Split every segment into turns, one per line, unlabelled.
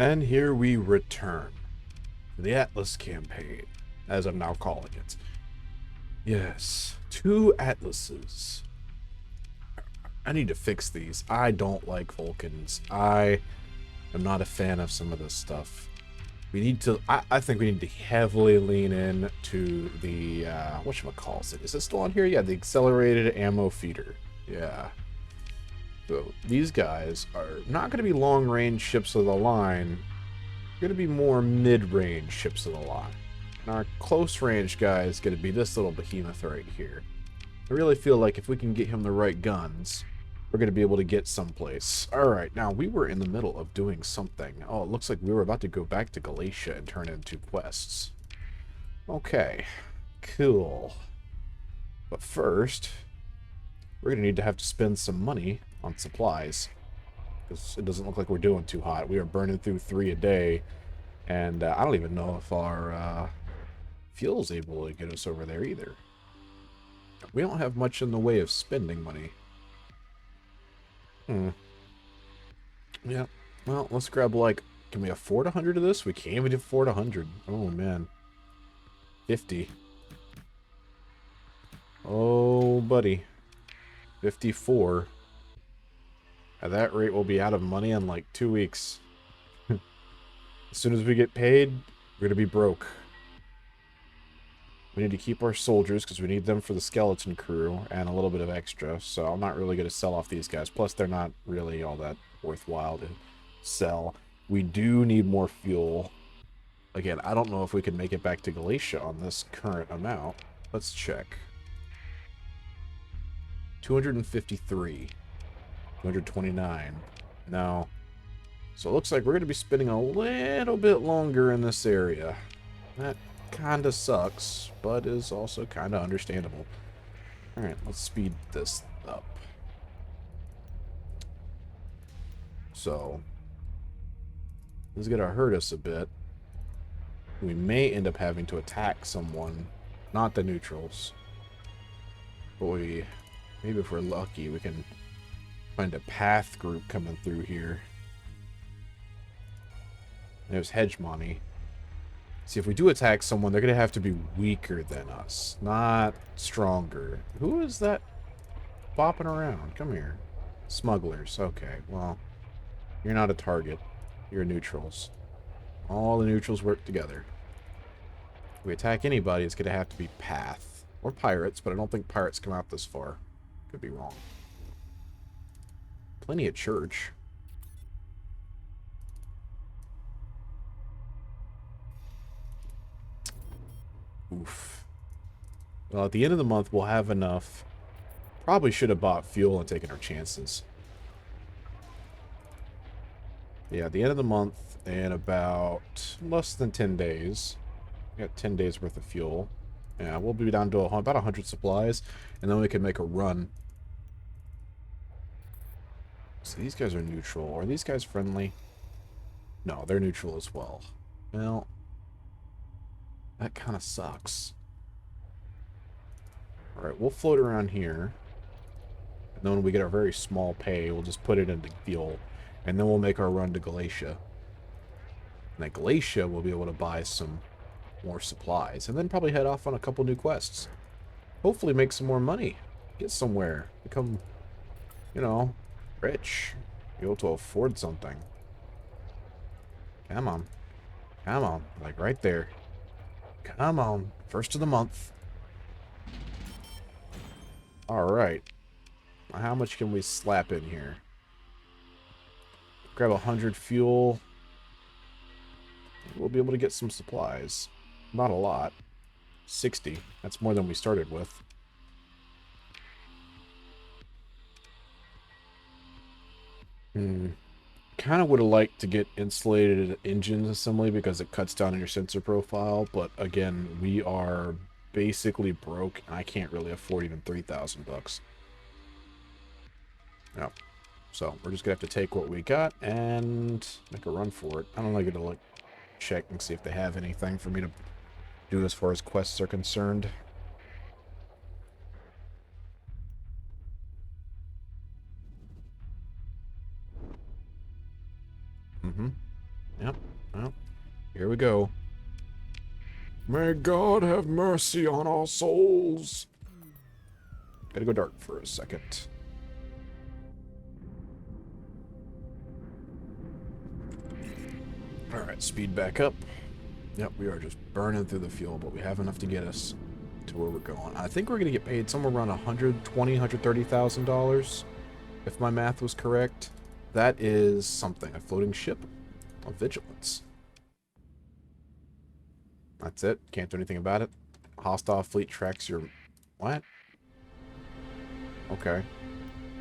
And here we return to the Atlas campaign, as I'm now calling it. Yes, 2 Atlases. I need to fix these. I don't like Vulcans. I am not a fan of some of this stuff. We need to, I think we need to heavily lean in to the, whatchamacallit? Is it still on here? Yeah, the accelerated ammo feeder. Yeah. So these guys are not going to be long-range ships of the line. They're going to be more mid-range ships of the line. And our close-range guy is going to be this little behemoth right here. I really feel like if we can get him the right guns, we're going to be able to get someplace. Alright, now we were in the middle of doing something. Oh, it looks like we were about to go back to Galatia and turn in 2 quests. Okay, cool. But first, we're going to have to spend some money on supplies. Because it doesn't look like we're doing too hot. We are burning through 3 a day. And I don't even know if our fuel's able to get us over there either. We don't have much in the way of spending money. Yeah. Well, let's grab, like, can we afford 100 of this? We can't even afford 100. Oh, man. 50. Oh, buddy. 54. At that rate, we'll be out of money in, like, 2 weeks. As soon as we get paid, we're gonna be broke. We need to keep our soldiers, because we need them for the skeleton crew, and a little bit of extra, so I'm not really going to sell off these guys. Plus, they're not really all that worthwhile to sell. We do need more fuel. Again, I don't know if we can make it back to Galatia on this current amount. Let's check. 253. 229. No. So it looks like we're going to be spending a little bit longer in this area. That kinda sucks, but is also kinda understandable. Alright, let's speed this up. So, this is gonna hurt us a bit. We may end up having to attack someone, not the neutrals. But maybe if we're lucky, we can find a path group coming through here. There's Hegemony. See, if we do attack someone, they're going to have to be weaker than us, not stronger. Who is that bopping around? Come here. Smugglers. Okay, well, you're not a target. You're neutrals. All the neutrals work together. If we attack anybody, it's going to have to be Path. Or Pirates, but I don't think Pirates come out this far. Could be wrong. Plenty of Church. Oof. Well, at the end of the month, we'll have enough. Probably should have bought fuel and taken our chances. Yeah, at the end of the month, in about less than 10 days, we got 10 days worth of fuel. Yeah, we'll be down to about 100 supplies, and then we can make a run. So these guys are neutral. Are these guys friendly? No, they're neutral as well. Well, that kind of sucks. Alright, we'll float around here. And then when we get our very small pay, we'll just put it into fuel. And then we'll make our run to Galatia. And at Galatia, we'll be able to buy some more supplies. And then probably head off on a couple new quests. Hopefully make some more money. Get somewhere. Become, you know, rich. Be able to afford something. Come on. Come on. Like right there. Come on. First of the month. Alright. How much can we slap in here? Grab 100 fuel. We'll be able to get some supplies. Not a lot. 60. That's more than we started with. Kind of would have liked to get insulated engine assembly because it cuts down on your sensor profile, but again, we are basically broke, and I can't really afford even 3,000 bucks. No. So, we're just gonna have to take what we got and make a run for it. I don't like to like check and see if they have anything for me to do as far as quests are concerned. Yep. Well, here we go. May God have mercy on our souls. Gotta go dark for a second. Alright, speed back up. Yep, we are just burning through the fuel, but we have enough to get us to where we're going. I think we're going to get paid somewhere around $120,000, $130,000, if my math was correct. That is something. A floating ship of vigilance. That's it. Can't do anything about it. Hostile fleet tracks your... What? Okay.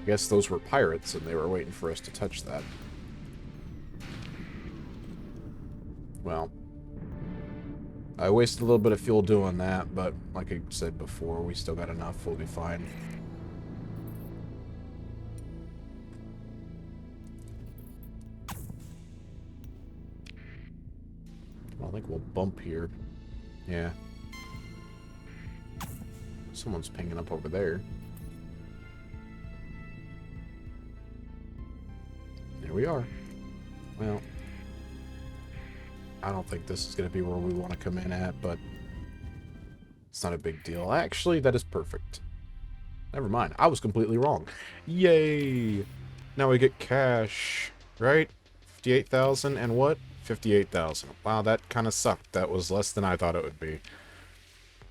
I guess those were pirates, and they were waiting for us to touch that. Well, I wasted a little bit of fuel doing that, but like I said before, we still got enough. We'll be fine. I don't think we'll bump here. Yeah. Someone's pinging up over there. There we are. Well, I don't think this is going to be where we want to come in at, but it's not a big deal. Actually, that is perfect. Never mind. I was completely wrong. Yay! Now we get cash, right? 58,000 and what? 58,000. Wow, that kind of sucked. That was less than I thought it would be.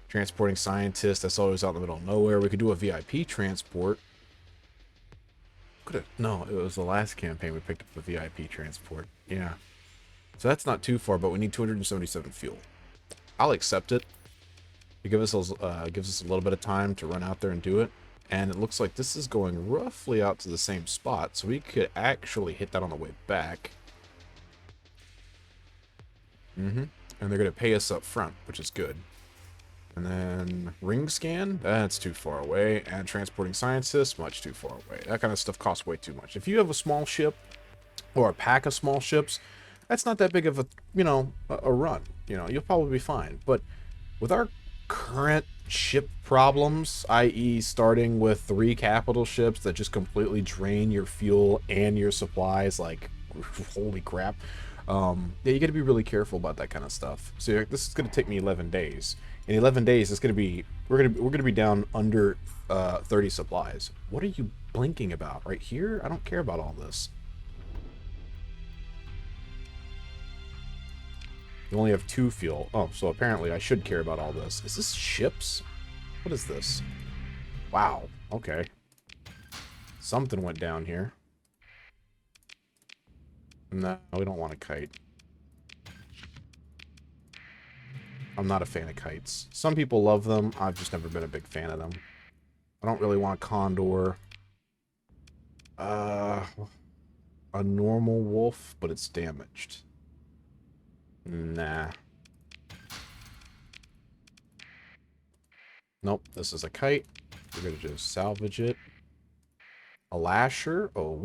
Transporting scientists, that's always out in the middle of nowhere. We could do a VIP transport. No, it was the last campaign we picked up the VIP transport. Yeah. So that's not too far, but we need 277 fuel. I'll accept it. It gives us a little bit of time to run out there and do it. And it looks like this is going roughly out to the same spot, so we could actually hit that on the way back. And they're going to pay us up front, which is good. And then ring scan, that's too far away. And transporting scientists, much too far away. That kind of stuff costs way too much. If you have a small ship or a pack of small ships, that's not that big of a, you know, a run. You know, you'll probably be fine. But with our current ship problems, i.e. starting with 3 capital ships that just completely drain your fuel and your supplies, like, holy crap. Yeah, you got to be really careful about that kind of stuff. So this is going to take me 11 days. In 11 days, it's going to be we're going to be down under 30 supplies. What are you blinking about right here? I don't care about all this. You only have 2 fuel. Oh, so apparently I should care about all this. Is this ships? What is this? Wow. Okay. Something went down here. No, we don't want a kite. I'm not a fan of kites. Some people love them. I've just never been a big fan of them. I don't really want a condor. A normal wolf, but it's damaged. Nah. Nope, this is a kite. We're gonna just salvage it. A lasher? Oh,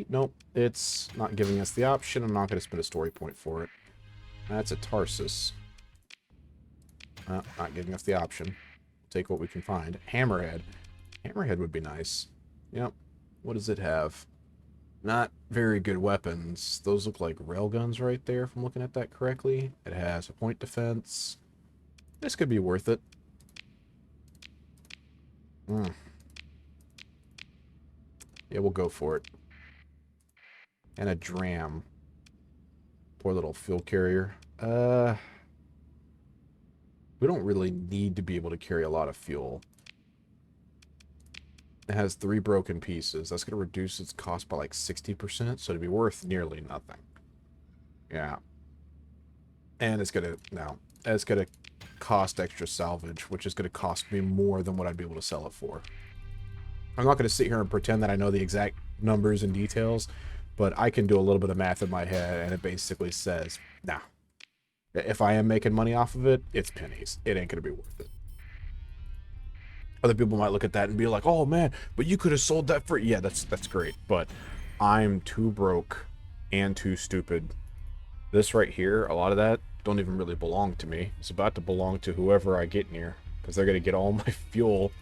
nope, it's not giving us the option. I'm not gonna spend a story point for it. That's a Tarsus. Not giving us the option. Take what we can find. Hammerhead. Hammerhead would be nice. Yep. What does it have? Not very good weapons. Those look like railguns right there, if I'm looking at that correctly. It has a point defense. This could be worth it. Yeah, we'll go for it. And a dram. Poor little fuel carrier. We don't really need to be able to carry a lot of fuel. It has 3 broken pieces. That's going to reduce its cost by like 60%, so it'd be worth nearly nothing. Yeah. And it's going to cost extra salvage, which is going to cost me more than what I'd be able to sell it for. I'm not going to sit here and pretend that I know the exact numbers and details, but I can do a little bit of math in my head, and it basically says, nah. If I am making money off of it, it's pennies. It ain't going to be worth it. Other people might look at that and be like, oh man, but you could have sold that for... Yeah, that's great, but I'm too broke and too stupid. This right here, a lot of that don't even really belong to me. It's about to belong to whoever I get near, because they're going to get all my fuel.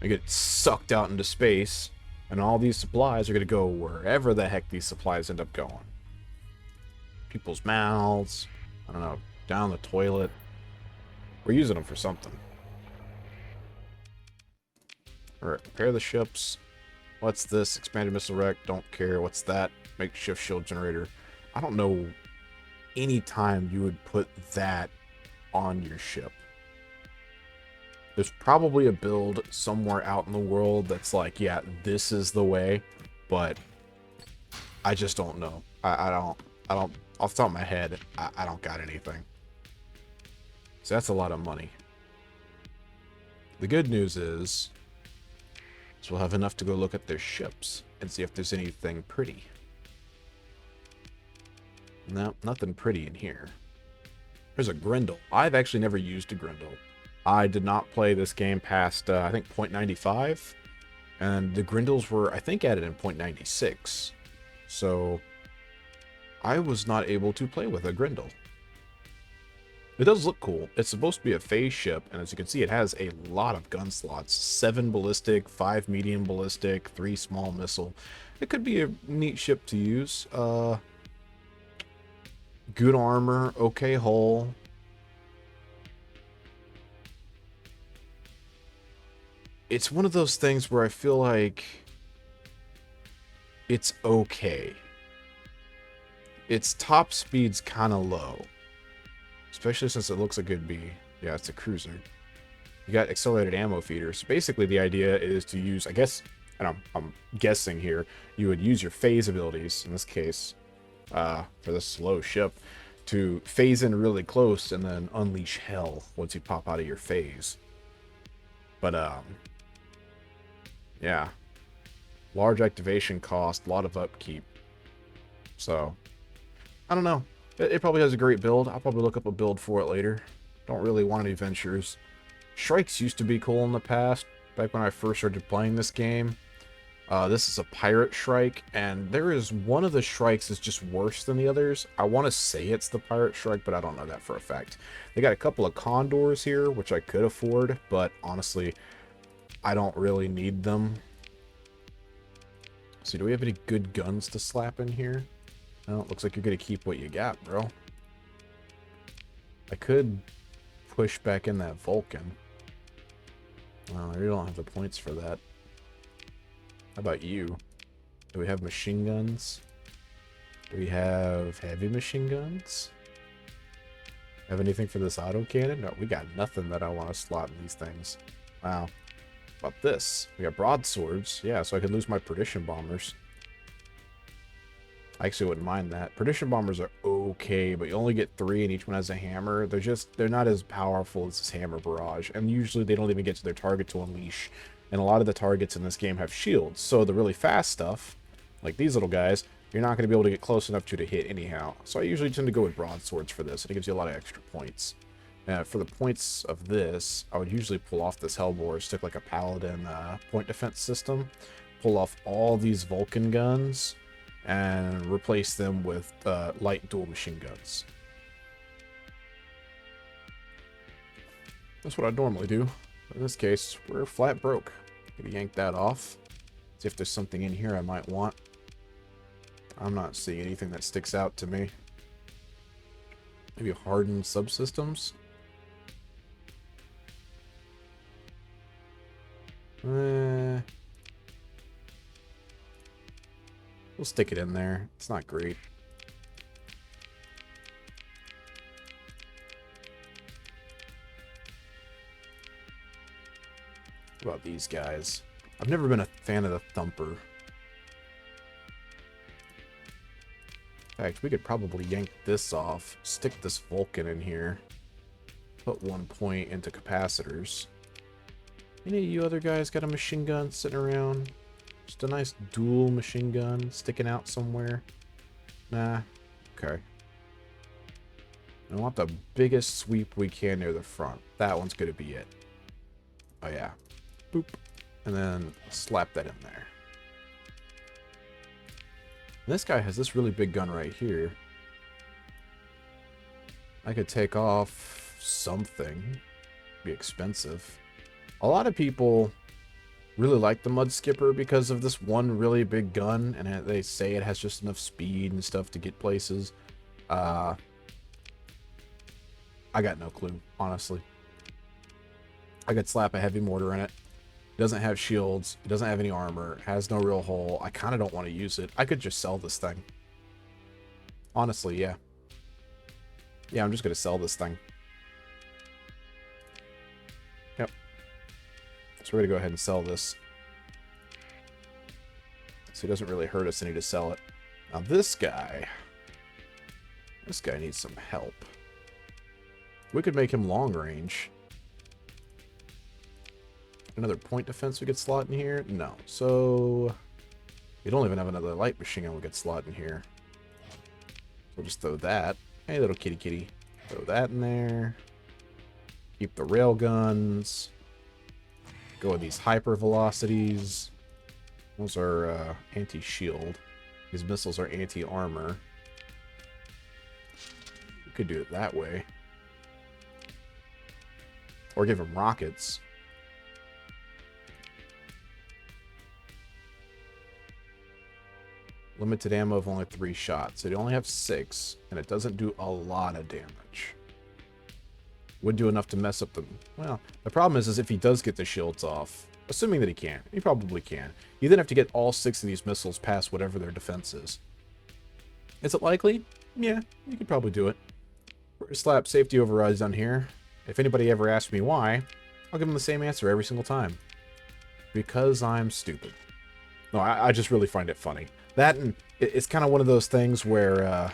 I get sucked out into space, and all these supplies are going to go wherever the heck these supplies end up going. people's mouths. I don't know, down the toilet. We're using them for something. Alright, repair the ships. What's this? Expanded missile wreck. Don't care. What's that? Makeshift shield generator. I don't know any time you would put that on your ship. There's probably a build somewhere out in the world that's like, yeah, this is the way, but I just don't know. I don't, off the top of my head, I don't got anything. So that's a lot of money. The good news is we'll have enough to go look at their ships and see if there's anything pretty. No, nothing pretty in here. There's a Grendel. I've actually never used a Grendel. I did not play this game past, I think, 0.95. And the Grendels were, I think, added in 0.96. So I was not able to play with a Grendel. It does look cool. It's supposed to be a phase ship, and as you can see, it has a lot of gun slots. 7 ballistic, 5 medium ballistic, 3 small missile. It could be a neat ship to use. Good armor, okay hull. It's one of those things where I feel like it's okay. Its top speed's kind of low. Especially since it looks like it'd be... Yeah, it's a cruiser. You got accelerated ammo feeders. So basically, the idea is to use, I guess, and I'm guessing here, you would use your phase abilities, in this case, for this slow ship, to phase in really close and then unleash hell once you pop out of your phase. But, yeah. Large activation cost, a lot of upkeep. So, I don't know. It probably has a great build. I'll probably look up a build for it later. Don't really want any ventures. Shrikes used to be cool in the past, back when I first started playing this game. This is a pirate Shrike, and there is one of the Shrikes is just worse than the others. I want to say it's the pirate Shrike, but I don't know that for a fact. They got a couple of Condors here, which I could afford, but honestly, I don't really need them. So do we have any good guns to slap in here? No, it looks like you're going to keep what you got, bro. I could push back in that Vulcan. Well, I really don't have the points for that. How about you? Do we have machine guns? Do we have heavy machine guns? Have anything for this autocannon? No, we got nothing that I want to slot in these things. Wow. How about this? We got broadswords. Yeah, so I can lose my Perdition bombers. I actually wouldn't mind that. Perdition bombers are okay, but you only get 3 and each one has a hammer. They're not as powerful as this hammer barrage, and usually they don't even get to their target to unleash. And a lot of the targets in this game have shields, so the really fast stuff, like these little guys, you're not going to be able to get close enough to hit anyhow. So I usually tend to go with broadswords for this, and it gives you a lot of extra points. For the points of this, I would usually pull off this Hellbore, stick like a Paladin point defense system, pull off all these Vulcan guns, and replace them with light dual machine guns. That's what I'd normally do. But in this case, we're flat broke. Maybe yank that off. See if there's something in here I might want. I'm not seeing anything that sticks out to me. Maybe hardened subsystems? We'll stick it in there. It's not great. What about these guys? I've never been a fan of the Thumper. In fact, we could probably yank this off, stick this Vulcan in here, put 1 point into capacitors. Any of you other guys got a machine gun sitting around? Just a nice dual machine gun sticking out somewhere? Nah. Okay. I want the biggest sweep we can near the front. That one's going to be it. Oh, yeah. Boop. And then slap that in there. And this guy has this really big gun right here. I could take off something. Be expensive. A lot of people really like the Mud Skipper because of this one really big gun, and they say it has just enough speed and stuff to get places. I got no clue, honestly. I could slap a heavy mortar in it. It doesn't have shields. It doesn't have any armor. It has no real hull. I kind of don't want to use it. I could just sell this thing. Honestly, yeah. Yeah, I'm just going to sell this thing. Yep. So we're going to go ahead and sell this. So it doesn't really hurt us any to sell it. Now this guy needs some help. We could make him long range. Another point defense we could slot in here? No. So we don't even have another light machine gun we could slot in here. So we'll just throw that. Hey, little kitty kitty. Throw that in there. Keep the rail guns. Go with these hyper velocities. Those are anti-shield. These missiles are anti-armor. We could do it that way. Or give them rockets. Limited ammo of only 3 shots. So they only have 6, and it doesn't do a lot of damage. Would do enough to mess up the... Well, the problem is if he does get the shields off, assuming that he can. He probably can. You then have to get all 6 of these missiles past whatever their defense is. Is it likely? Yeah, you could probably do it. We're going to slap safety overrides on here. If anybody ever asks me why, I'll give them the same answer every single time. Because I'm stupid. No, I just really find it funny. That, and it's kind of one of those things where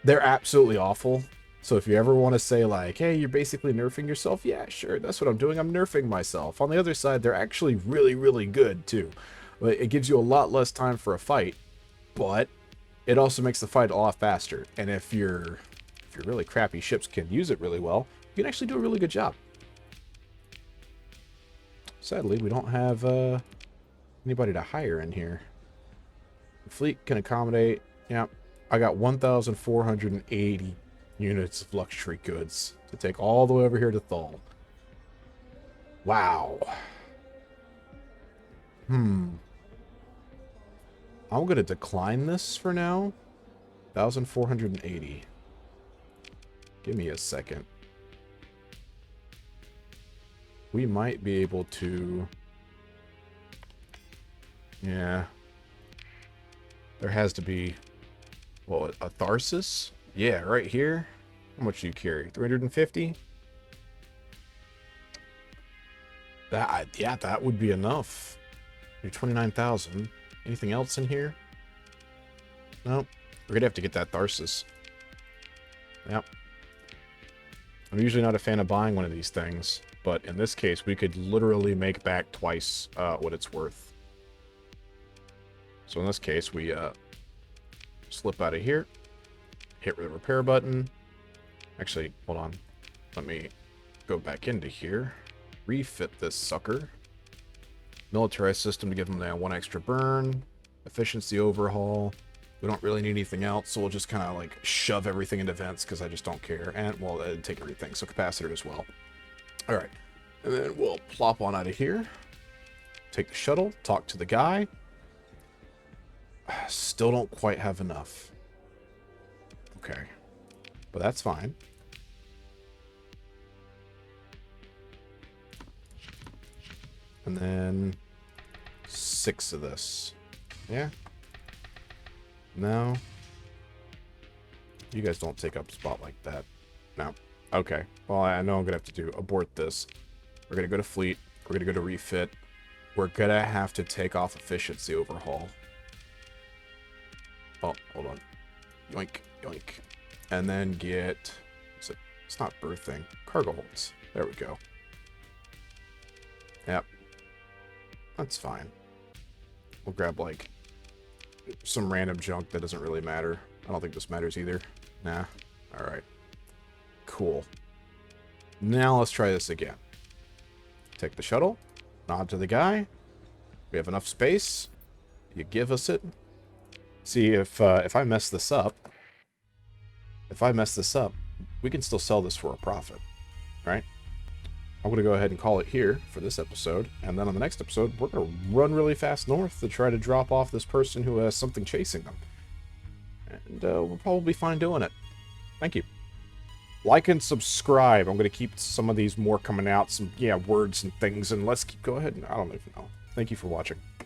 they're absolutely awful. So if you ever want to say like, hey, you're basically nerfing yourself, yeah, sure, that's what I'm doing. I'm nerfing myself. On the other side, they're actually really, really good too. It gives you a lot less time for a fight, but it also makes the fight a lot faster. And if your really crappy ships can use it really well, you can actually do a really good job. Sadly, we don't have anybody to hire in here. The fleet can accommodate. Yeah, I got 1,480 units of luxury goods to take all the way over here to Thal. Wow. I'm going to decline this for now. 1,480. Give me a second. We might be able to... Yeah. There has to be... Well, a Tharsis? Yeah, right here. How much do you carry? 350? Yeah, that would be enough. You're 29,000. Anything else in here? Nope. We're gonna have to get that Tharsis. Yep. I'm usually not a fan of buying one of these things, but in this case, we could literally make back twice what it's worth. So in this case, we slip out of here, hit the repair button. Actually, hold on. Let me go back into here, refit this sucker. Militarized system to give them that 1 extra burn. Efficiency overhaul. We don't really need anything else, so we'll just kind of like shove everything into vents because I just don't care. And, well, it'd take everything, so capacitor as well. All right. And then we'll plop on out of here. Take the shuttle, talk to the guy. Still don't quite have enough. Okay. But that's fine. And then 6 of this. Yeah. No. You guys don't take up spot like that. No. Okay. Well, I know I'm going to have to do abort this. We're going to go to fleet. We're going to go to refit. We're going to have to take off efficiency overhaul. Oh, hold on. Yoink, yoink. And then get... It's not birthing. Cargo holds. There we go. Yep. That's fine. We'll grab, like, some random junk that doesn't really matter. I don't think this matters either. Nah. Alright. Cool. Now let's try this again. Take the shuttle. Nod to the guy. We have enough space. You give us it. See, if I mess this up... we can still sell this for a profit. Right? I'm going to go ahead and call it here for this episode, and then on the next episode, we're going to run really fast north to try to drop off this person who has something chasing them. And we'll probably be fine doing it. Thank you. Like and subscribe. I'm going to keep some of these more coming out. Some, yeah, words and things. And let's keep... Go ahead. I don't even know. Thank you for watching.